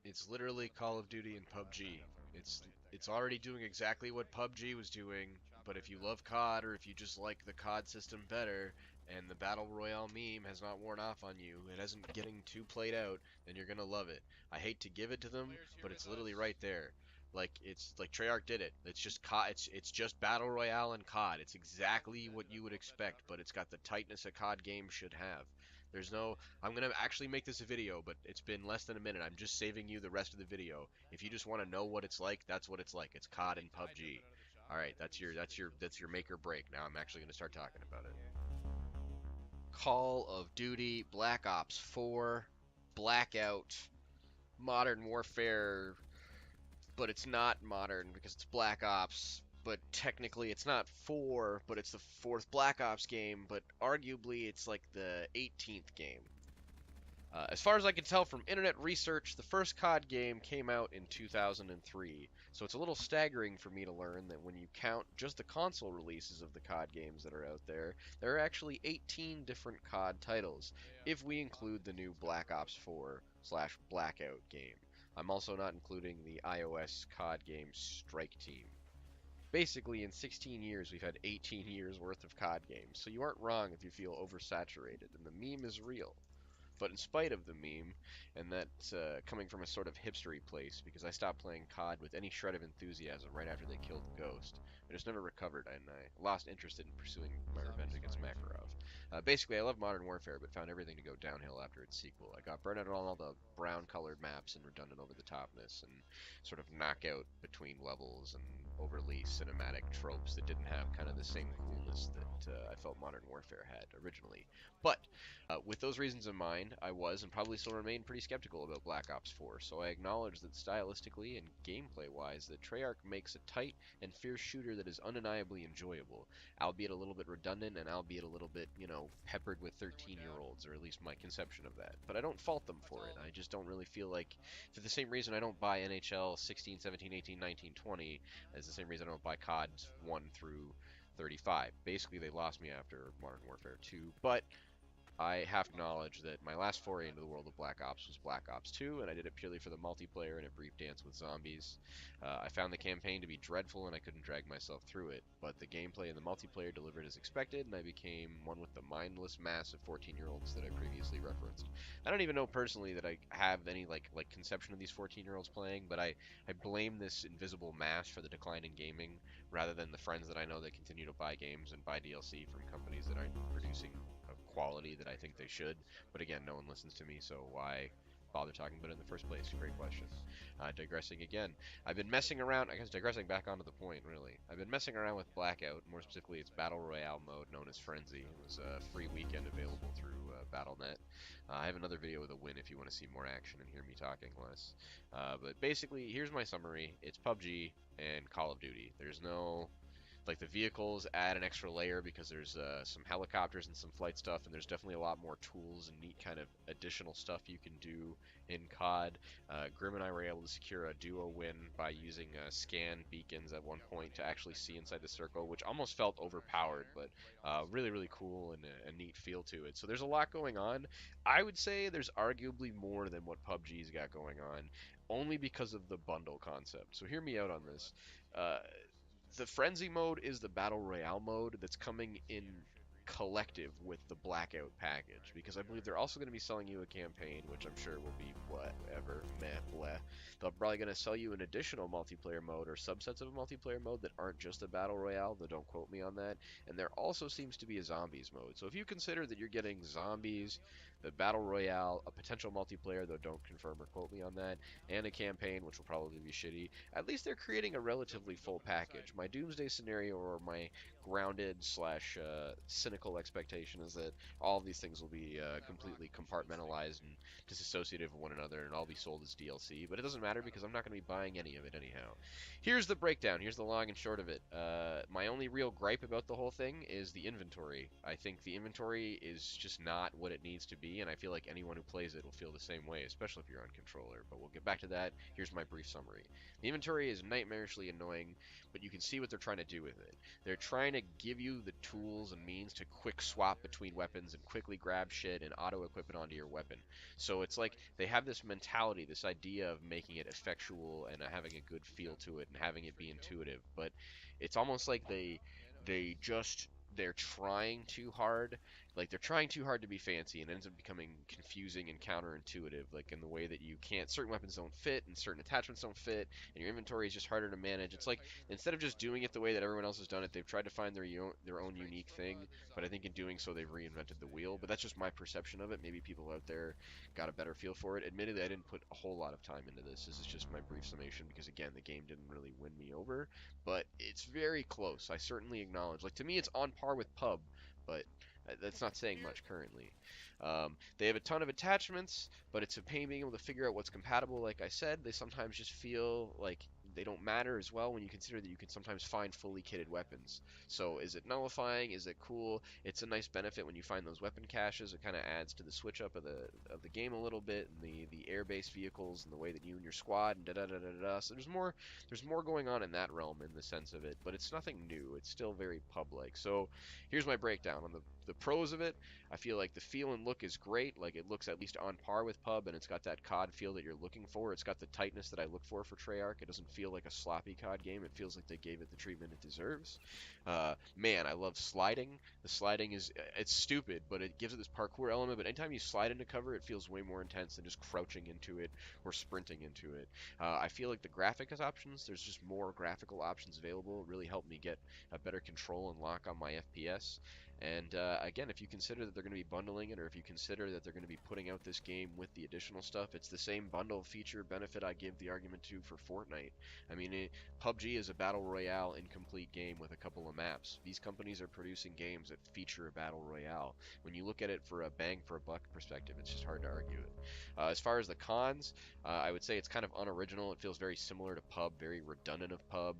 It's literally Call of Duty and PUBG. It's already doing exactly what PUBG was doing, but if you love COD or if you just like the COD system better and the Battle Royale meme has not worn off on you, it isn't getting too played out, then you're gonna love it. I hate to give it to them, but it's literally right there. Like it's like Treyarch did it. It's just COD. It's just Battle Royale and COD. It's exactly what you would expect, but it's got the tightness a COD game should have. There's no. I'm gonna actually make this a video, but it's been less than a minute. I'm just saving you the rest of the video. If you just want to know what it's like, that's what it's like. It's COD and PUBG. All right, that's your make or break. Now I'm actually gonna start talking about it. Call of Duty, Black Ops 4, Blackout, Modern Warfare, but it's not modern because it's Black Ops. But technically, it's not 4, but it's the fourth Black Ops game. But arguably, it's like the 18th game. As far as I can tell from internet research, the first COD game came out in 2003, so it's a little staggering for me to learn that when you count just the console releases of the COD games that are out there, there are actually 18 different COD titles, if we include the new Black Ops 4 slash Blackout game. I'm also not including the iOS COD game Strike Team. Basically, in 16 years, we've had 18 years worth of COD games, so you aren't wrong if you feel oversaturated, and the meme is real. But in spite of the meme, and that's coming from a sort of hipstery place, because I stopped playing COD with any shred of enthusiasm right after they killed Ghost. I just never recovered, and I lost interest in pursuing my revenge against Makarov. Basically, I love Modern Warfare, but found everything to go downhill after its sequel. I got burned out on all the brown-colored maps and redundant over-the-topness, and sort of knockout between levels, and overly cinematic tropes that didn't have kind of the same coolness that I felt Modern Warfare had originally. But with those reasons in mind, I was and probably still remain pretty skeptical about Black Ops 4, so I acknowledge that stylistically and gameplay-wise, that Treyarch makes a tight and fierce shooter that is undeniably enjoyable, albeit a little bit redundant and albeit a little bit, peppered with 13-year-olds, or at least my conception of that. But I don't fault them for it. I just don't really feel like, for the same reason I don't buy NHL 16, 17, 18, 19, 20, as the same reason I don't buy COD 1 through 35. Basically, they lost me after Modern Warfare 2, but I have to acknowledge that my last foray into the world of Black Ops was Black Ops 2, and I did it purely for the multiplayer and a brief dance with zombies. I found the campaign to be dreadful, and I couldn't drag myself through it, but the gameplay and the multiplayer delivered as expected, and I became one with the mindless mass of 14-year-olds that I previously referenced. I don't even know personally that I have any like conception of these 14-year-olds playing, but I blame this invisible mass for the decline in gaming, rather than the friends that I know that continue to buy games and buy DLC from companies that aren't producing of quality that I think they should. But again, no one listens to me, so why bother talking about it in the first place? Great question. Digressing again. I've been messing around, I guess digressing back onto the point, really. I've been messing around with Blackout, more specifically its Battle Royale mode known as Frenzy. It was a free weekend available through Battle.net. I have another video with a win if you want to see more action and hear me talking less. But basically, here's my summary. It's PUBG and Call of Duty. There's no like the vehicles add an extra layer because there's some helicopters and some flight stuff, and there's definitely a lot more tools and neat kind of additional stuff you can do in COD. Grim and I were able to secure a duo win by using scan beacons at one point to actually see inside the circle, which almost felt overpowered, but really, really cool and a neat feel to it. So there's a lot going on. I would say there's arguably more than what PUBG's got going on, only because of the bundle concept. So hear me out on this. The Frenzy mode is the Battle Royale mode that's coming in collective with the Blackout package, because I believe they're also going to be selling you a campaign, which I'm sure will be whatever, meh, bleh. They're probably going to sell you an additional multiplayer mode or subsets of a multiplayer mode that aren't just a Battle Royale, though don't quote me on that, and there also seems to be a Zombies mode. So if you consider that you're getting Zombies, the Battle Royale, a potential multiplayer, though don't confirm or quote me on that, and a campaign, which will probably be shitty, at least they're creating a relatively full package. My Doomsday scenario, or my grounded slash cynical expectation, is that all of these things will be completely compartmentalized and disassociative of one another and all be sold as DLC, but it doesn't matter because I'm not going to be buying any of it anyhow. Here's the breakdown. Here's the long and short of it. My only real gripe about the whole thing is the inventory. I think the inventory is just not what it needs to be. be, and I feel like anyone who plays it will feel the same way, especially if you're on controller. But we'll get back to that. Here's my brief summary. The inventory is nightmarishly annoying, but you can see what they're trying to do with it. They're trying to give you the tools and means to quick swap between weapons and quickly grab shit and auto-equip it onto your weapon. So it's like they have this mentality, this idea of making it effectual and having a good feel to it and having it be intuitive, but it's almost like they just they're trying too hard. Like they're trying too hard to be fancy and it ends up becoming confusing and counterintuitive, like in the way that you can't certain weapons don't fit and certain attachments don't fit and your inventory is just harder to manage. It's like instead of just doing it the way that everyone else has done it, they've tried to find their own unique thing, but I think in doing so they've reinvented the wheel. But that's just my perception of it. Maybe people out there got a better feel for it. Admittedly, I didn't put a whole lot of time into this. This is just my brief summation because again, the game didn't really win me over, but it's very close. I certainly acknowledge. Like to me, it's on par with Pub, but that's not saying much currently. They have a ton of attachments, but it's a pain being able to figure out what's compatible. Like I said, they sometimes just feel like they don't matter as well when you consider that you can sometimes find fully kitted weapons. So is it nullifying? Is it cool? It's a nice benefit when you find those weapon caches. It kind of adds to the switch up of the game a little bit, and the air-based vehicles and the way that you and your squad and da da da da da. So there's more going on in that realm in the sense of it, but it's nothing new. It's still very pub-like. So here's my breakdown on the pros of it. I feel like the feel and look is great. Like it looks at least on par with Pub, and it's got that COD feel that you're looking for. It's got the tightness that I look for Treyarch. It doesn't feel like a sloppy COD game. It feels like they gave it the treatment it deserves. Man, I love sliding. The sliding is it's stupid, but it gives it this parkour element. But anytime you slide into cover, it feels way more intense than just crouching into it or sprinting into it. I feel like the graphics options, there's just more graphical options available. It really helped me get a better control and lock on my FPS. And again, if you consider that they're going to be bundling it, or if you consider that they're going to be putting out this game with the additional stuff, it's the same bundle feature benefit I give the argument to for Fortnite. I mean, PUBG is a battle royale incomplete game with a couple of maps. These companies are producing games that feature a battle royale. When you look at it for a bang for a buck perspective, it's just hard to argue it. As far as the cons, I would say it's kind of unoriginal. It feels very similar to Pub, very redundant of Pub.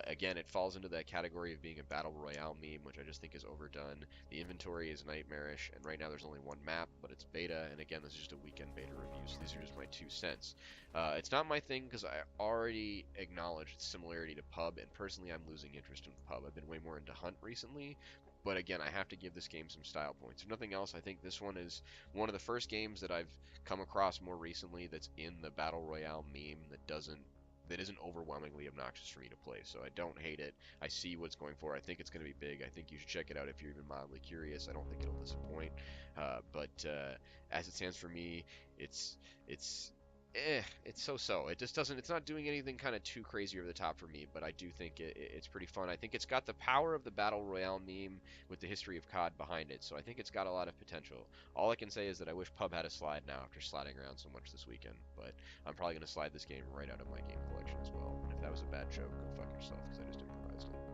Again, it falls into that category of being a battle royale meme, which I just think is overdone. The inventory is nightmarish, and right now there's only one map, but it's beta, and again, this is just a weekend beta review, so these are just my 2 cents. It's not my thing because I already acknowledge its similarity to Pub, and personally I'm losing interest in Pub. I've been way more into Hunt recently, but again, I have to give this game some style points. If nothing else, I think this one is one of the first games that I've come across more recently that's in the battle royale meme that isn't overwhelmingly obnoxious for me to play. So I don't hate it. I see what's going for. I think it's going to be big. I think you should check it out if you're even mildly curious. I don't think it'll disappoint. But as it stands for me, it's it's so-so. It just doesn't. It's not doing anything kind of too crazy over the top for me. But I do think it's pretty fun. I think it's got the power of the battle royale meme with the history of COD behind it. So I think it's got a lot of potential. All I can say is that I wish Pub had a slide now after sliding around so much this weekend. But I'm probably going to slide this game right out of my game collection as well. And if that was a bad joke, go fuck yourself because I just improvised it.